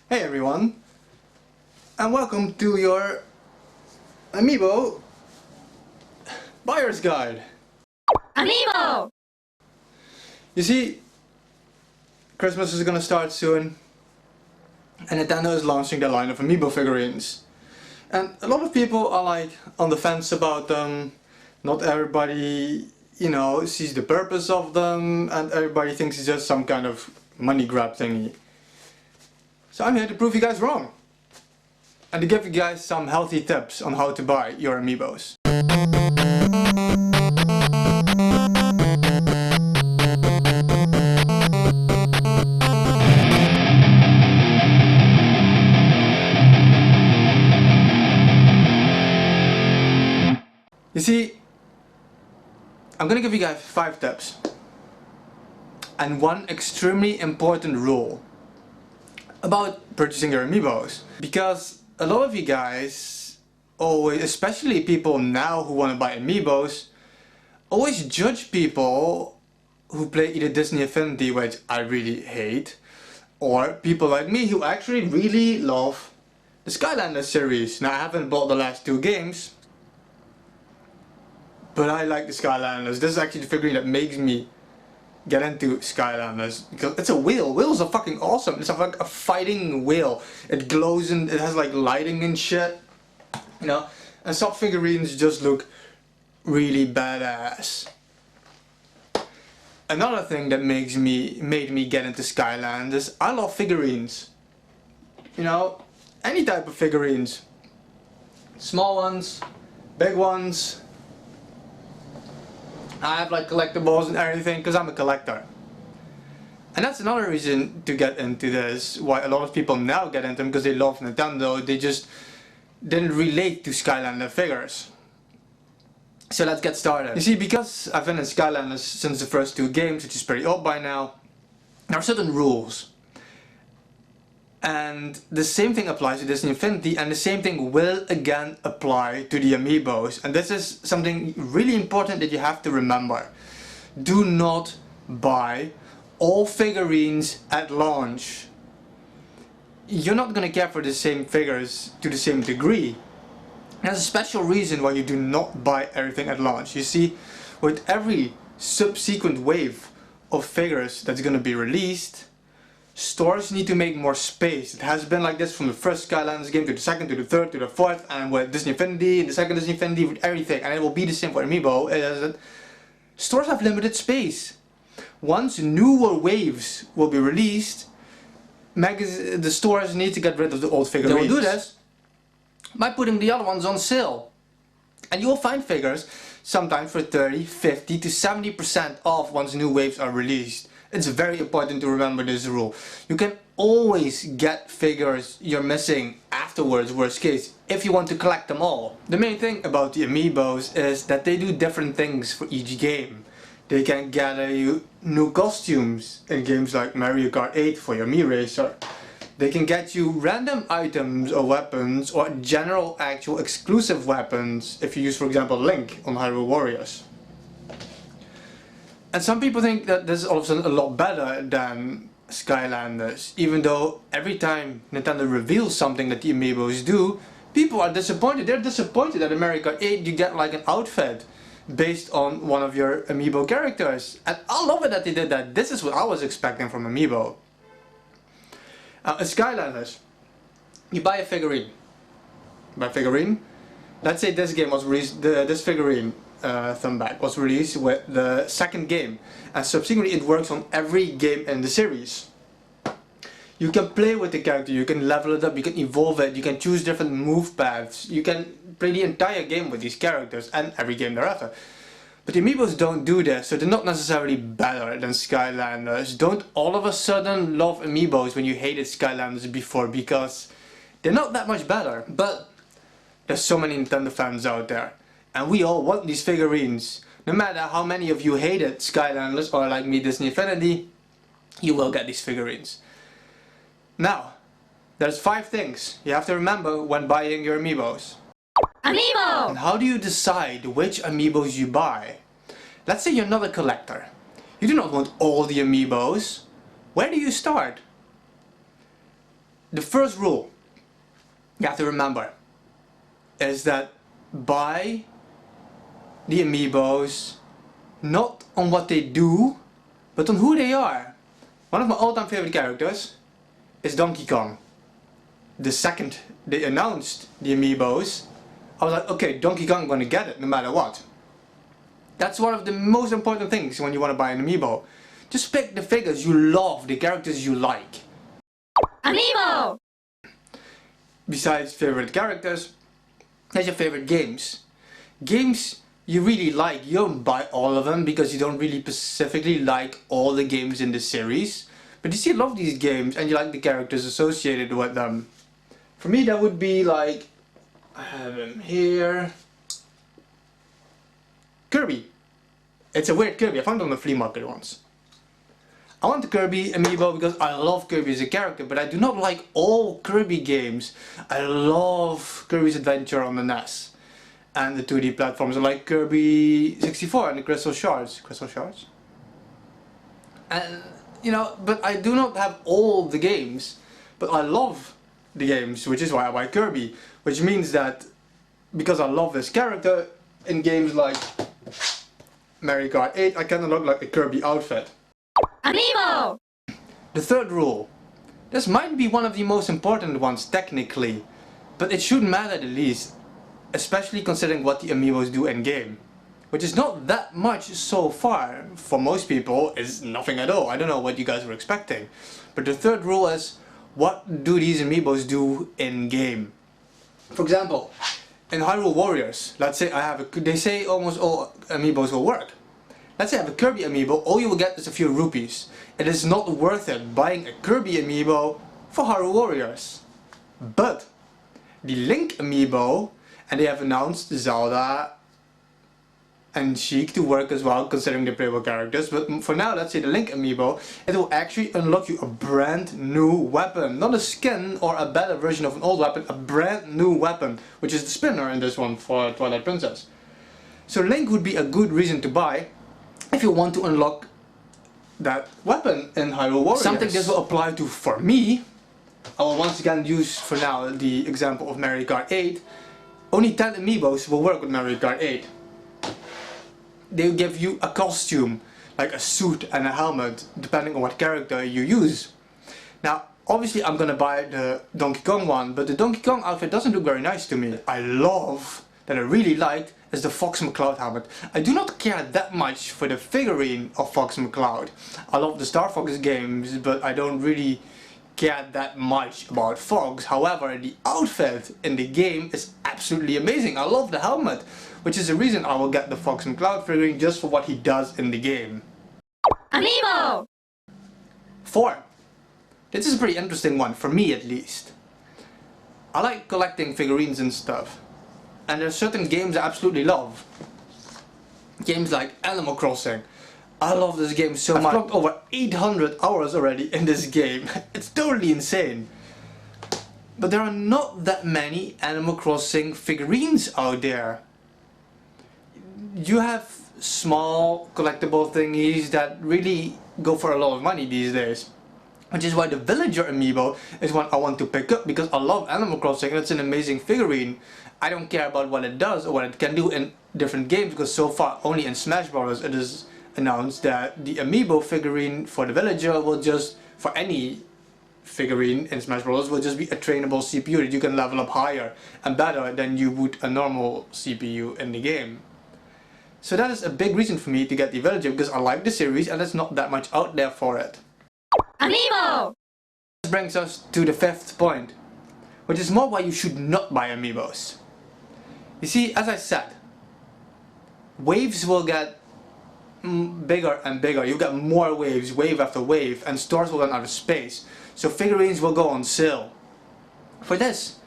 Hey everyone, and welcome to your Amiibo Buyer's Guide. Amiibo! You see, Christmas is gonna start soon, and Nintendo is launching their line of Amiibo figurines. And a lot of people are like on the fence about them. Not everybody, sees the purpose of them, and everybody thinks it's just some kind of money grab thingy. So I'm here to prove you guys wrong. And to give you guys some healthy tips on how to buy your Amiibos. You see, I'm gonna give you guys 5 tips. And one extremely important rule about purchasing your Amiibos. Because a lot of you guys always, especially people now who want to buy Amiibos, always judge people who play either Disney Infinity, which I really hate, or people like me who actually really love the Skylanders series. Now I haven't bought the last 2 games, but I like the Skylanders. This is actually the figurine that makes me get into Skylanders, because it's a whale. Whales are fucking awesome. It's like a fighting whale. It glows and it has like lighting and shit, and some figurines just look really badass. Another thing that made me get into Skylanders is I love figurines. Any type of figurines. Small ones, big ones. I have like collectibles and everything because I'm a collector. And that's another reason to get into this, why a lot of people now get into them, because they love Nintendo. They just didn't relate to Skylander figures. So let's get started. You see, because I've been in Skylanders since the first 2 games, which is pretty old by now, there are certain rules. And the same thing applies to Disney Infinity, and the same thing will again apply to the Amiibos. And this is something really important that you have to remember. Do not buy all figurines at launch. You're not gonna care for the same figures to the same degree. There's a special reason why you do not buy everything at launch. You see, with every subsequent wave of figures that's gonna be released, stores need to make more space. It has been like this from the first Skylanders game to the second, to the third, to the fourth, and with Disney Infinity, the second Disney Infinity, with everything. And it will be the same for Amiibo, is that stores have limited space. Once newer waves will be released, the stores need to get rid of the old figurines. They will do this by putting the other ones on sale. And you will find figures sometimes for 30, 50 to 70% off once new waves are released. It's very important to remember this rule. You can always get figures you're missing afterwards, worst case, if you want to collect them all. The main thing about the Amiibos is that they do different things for each game. They can gather you new costumes in games like Mario Kart 8 for your Mii Racer. They can get you random items or weapons, or general actual exclusive weapons if you use, for example, Link on Hyrule Warriors. And some people think that this is all of a sudden a lot better than Skylanders, even though every time Nintendo reveals something that the Amiibos do, people are disappointed. They're disappointed that in Mario Kart 8 you get like an outfit based on one of your Amiibo characters. And I love it that they did that. This is what I was expecting from Amiibo. In Skylanders, you buy a figurine. Let's say this game was released, this figurine, Thumbback, was released with the second game, and subsequently it works on every game in the series. You can play with the character, you can level it up, you can evolve it, you can choose different move paths, you can play the entire game with these characters and every game thereafter. But the Amiibos don't do this, so they're not necessarily better than Skylanders. Don't all of a sudden love Amiibos when you hated Skylanders before, because they're not that much better. But there's so many Nintendo fans out there, and we all want these figurines. No matter how many of you hated Skylanders or like me Disney Infinity, you will get these figurines. Now, there's 5 things you have to remember when buying your Amiibos. Amiibo! And how do you decide which Amiibos you buy? Let's say you're not a collector. You do not want all the Amiibos. Where do you start? the first rule you have to remember is that buy the Amiibos not on what they do, but on who they are. One of my all-time favorite characters is Donkey Kong. The second they announced the Amiibos, I was like, okay, Donkey Kong, I'm gonna get it no matter what. That's one of the most important things when you want to buy an Amiibo. Just pick the figures you love, the characters you like. Amiibo! Besides favorite characters, there's your favorite games. Games you really like. You don't buy all of them because you don't really specifically like all the games in the series. But you still love these games and you like the characters associated with them. For me that would be like, I have him here, Kirby. It's a weird Kirby, I found it on the flea market once. I want the Kirby Amiibo because I love Kirby as a character, but I do not like all Kirby games. I love Kirby's Adventure on the NES and the 2D platforms. I like Kirby 64 and the Crystal Shards. Crystal Shards? And, you know, but I do not have all the games, but I love the games, which is why I buy Kirby. Which means that because I love this character, in games like Mario Kart 8, I can unlock like a Kirby outfit. Amiibo! The third rule. This might be one of the most important ones technically, but it shouldn't matter the least, especially considering what the Amiibos do in game. Which is not that much so far. For most people, it's nothing at all. I don't know what you guys were expecting. But the third rule is, what do these Amiibos do in game? For example, in Hyrule Warriors, let's say I have they say almost all Amiibos will work. Let's say I have a Kirby Amiibo, all you will get is a few rupees. It is not worth it buying a Kirby Amiibo for Hyrule Warriors. But the Link Amiibo, and they have announced Zelda and Sheik to work as well, considering the playable characters, but for now let's say the Link Amiibo, it will actually unlock you a brand new weapon. Not a skin or a better version of an old weapon, a brand new weapon, which is the spinner in this one for Twilight Princess. So Link would be a good reason to buy if you want to unlock that weapon in Hyrule Warriors. Something this will apply to for me. I will once again use for now the example of Mario Kart 8. Only 10 Amiibos will work with Mario Kart 8. They give you a costume, like a suit and a helmet, depending on what character you use. Now, obviously I'm gonna buy the Donkey Kong one, but the Donkey Kong outfit doesn't look very nice to me. I love, that I really liked, is the Fox McCloud helmet. I do not care that much for the figurine of Fox McCloud. I love the Star Fox games, but I don't really care that much about Fox. However, the outfit in the game is absolutely amazing. I love the helmet, which is the reason I will get the Fox McCloud figurine just for what he does in the game. Amiibo! 4. This is a pretty interesting one, for me at least. I like collecting figurines and stuff. And there are certain games I absolutely love. Games like Animal Crossing. I love this game so much. I've clocked over 800 hours already in this game. It's totally insane. But there are not that many Animal Crossing figurines out there. You have small collectible thingies that really go for a lot of money these days. Which is why the Villager Amiibo is one I want to pick up, because I love Animal Crossing and it's an amazing figurine. I don't care about what it does or what it can do in different games, because so far only in Smash Bros. It is announced that the Amiibo figurine for the Villager will just, for any figurine in Smash Bros. Will just be a trainable CPU that you can level up higher and better than you would a normal CPU in the game. So that is a big reason for me to get the Villager, because I like the series and there's not that much out there for it. Amiibo! This brings us to the 5th point, which is more why you should not buy Amiibos. You see, as I said, waves will get bigger and bigger. You get more waves, wave after wave, and stores will run out of space. So figurines will go on sale. For this,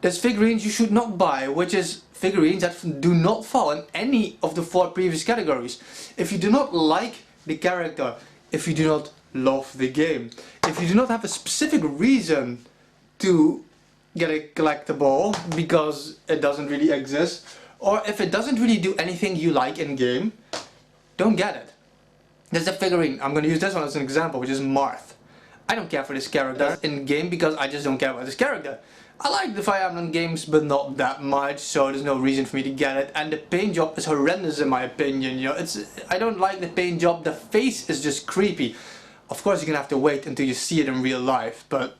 there's figurines you should not buy, which is figurines that do not fall in any of the 4 previous categories. If you do not like the character, if you do not love the game, if you do not have a specific reason to get a collectible because it doesn't really exist, or if it doesn't really do anything you like in game, don't get it. There's a figurine, I'm going to use this one as an example, which is Marth. I don't care for this character in game because I just don't care about this character. I like the Fire Emblem games, but not that much, so there's no reason for me to get it. And the paint job is horrendous in my opinion, you know. I don't like the paint job, the face is just creepy. Of course you're gonna have to wait until you see it in real life, but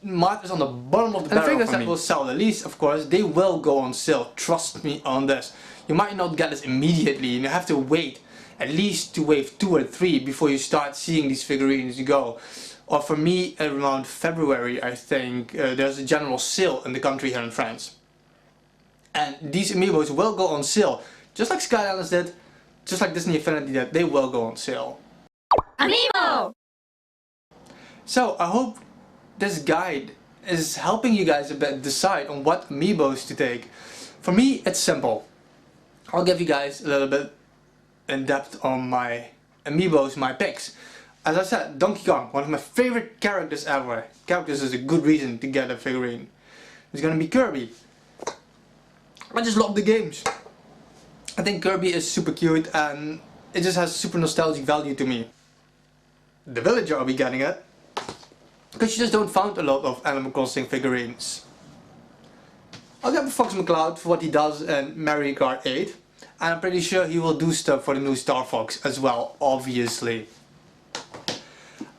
Mart is on the bottom of the barrel for me. And the figures that will sell the least, of course, they will go on sale, trust me on this. You might not get this immediately, and you have to wait at least to wave 2 or 3 before you start seeing these figurines go. Or for me, around February, I think, there's a general sale in the country here in France. And these Amiibos will go on sale, just like Skylanders did, just like Disney Infinity did, they will go on sale. Amiibo! So, I hope this guide is helping you guys a bit decide on what Amiibos to take. For me, it's simple. I'll give you guys a little bit in depth on my Amiibos, my picks. As I said, Donkey Kong, one of my favorite characters ever. Characters is a good reason to get a figurine. It's gonna be Kirby. I just love the games. I think Kirby is super cute and it just has super nostalgic value to me. The villager I'll be getting it, because you just don't find a lot of Animal Crossing figurines. I'll get Fox McCloud for what he does in Mario Kart 8. And I'm pretty sure he will do stuff for the new Star Fox as well, obviously.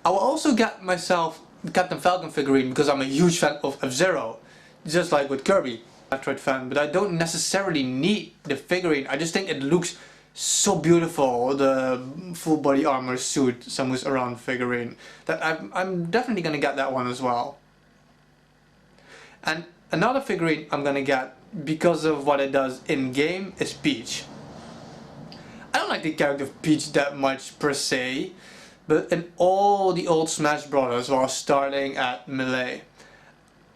I will also get myself the Captain Falcon figurine because I'm a huge fan of F-Zero. Just like with Kirby. Metroid fan, but I don't necessarily need the figurine. I just think it looks so beautiful, the full body armor suit Samus Aran figurine, that I'm definitely gonna get that one as well. And another figurine I'm gonna get because of what it does in game is Peach. I don't like the character of Peach that much per se, but in all the old Smash Brothers while starting at Melee,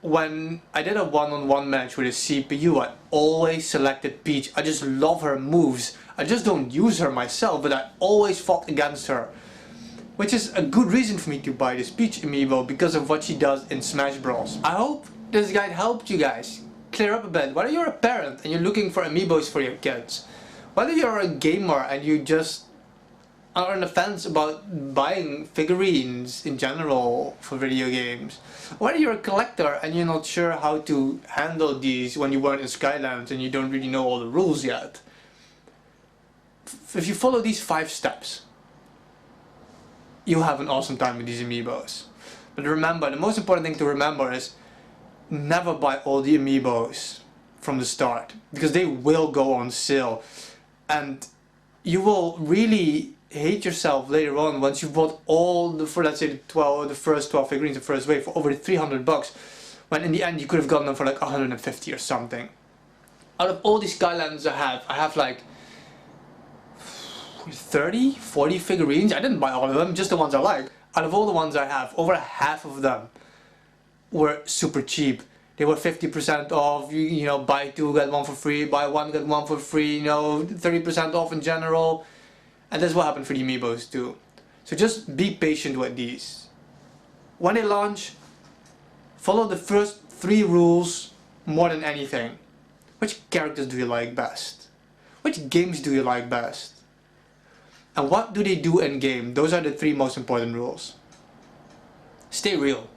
when I did a one-on-one match with a CPU, I always selected Peach. I just love her moves. I just don't use her myself, but I always fought against her. Which is a good reason for me to buy this Peach Amiibo because of what she does in Smash Bros. I hope this guide helped you guys clear up a bit. Whether you're a parent and you're looking for Amiibos for your kids, whether you're a gamer and you just are on the fence about buying figurines in general for video games, whether you're a collector and you're not sure how to handle these when you weren't in Skylands and you don't really know all the rules yet, if you follow these 5 steps, you'll have an awesome time with these Amiibos. But remember, the most important thing to remember is never buy all the Amiibos from the start, because they will go on sale and you will really hate yourself later on once you've bought all the, for let's say the first 12 figurines, the first wave, for over 300 bucks, when in the end you could have gotten them for like 150 or something. Out of all these Skylanders I have like 30, 40 figurines. I didn't buy all of them, just the ones I like. Out of all the ones I have, over half of them were super cheap. They were 50% off, you know, buy 2 get 1 for free, buy 1 get 1 for free, you know, 30% off in general. And that's what happened for the Amiibos too. So just be patient with these. When they launch, follow the first 3 rules more than anything. Which characters do you like best? Which games do you like best? And what do they do in game? Those are the 3 most important rules. Stay real.